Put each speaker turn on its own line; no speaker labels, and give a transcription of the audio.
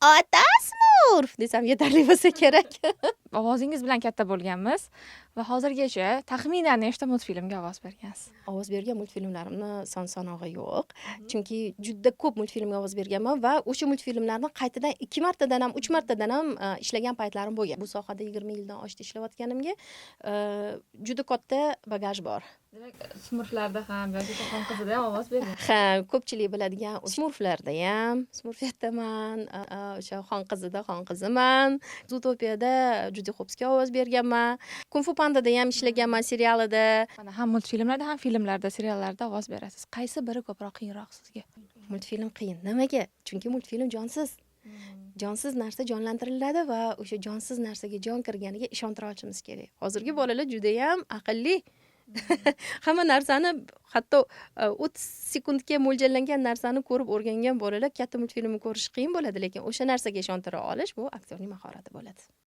ota Smurf desam yetarli bo'lsa kerak.
Ovozingiz bilan katta bo'lganmiz va hozirgacha taxminan nechta multfilmga ovoz bergansiz?
Ovoz bergan multfilmlarimni son-sanog'i yo'q. Chunki juda ko'p multfilmga ovoz berganman va o'sha multfilmlarni qaytadan 2 martadan ham, 3 martadan ham ishlagan paytlarim bo'lgan. Bu sohada 20 yildan oshdi ishlayotganimga juda katta bagaj bor.
Demak, Smurflarda ham yoki Shoxon qizida ham ovoz bergan.
Ha, ko'pchilik biladigan Smurflarda ham, Smurfiyatdaman, o'sha Xon qizida Xon qiziman. Zootopiyada Judy Hopsga ovoz berganman. Kung Fu Pandada ham ishlaganman serialida.
Mana ham multfilmlarda, ham filmlarda, seriallarda ovoz berasiz. Qaysi biri ko'proq qiyinroq sizga?
Multfilm qiyin. Nimaga? Chunki multfilm jonsiz. Jonsiz narsa jonlantiriladi va o'sha jonsiz narsaga jon kirganiga ishontira olishimiz kerak. Hozirgi bolalar juda ham aqlli. Hamma narsani hatto 30 sekundga mo'ljallangan narsani ko'rib o'rgangan bolalar katta multfilmni ko'rish qiyin bo'ladi, lekin o'sha narsaga ishontira olish bu aktyorning mahorati bo'ladi.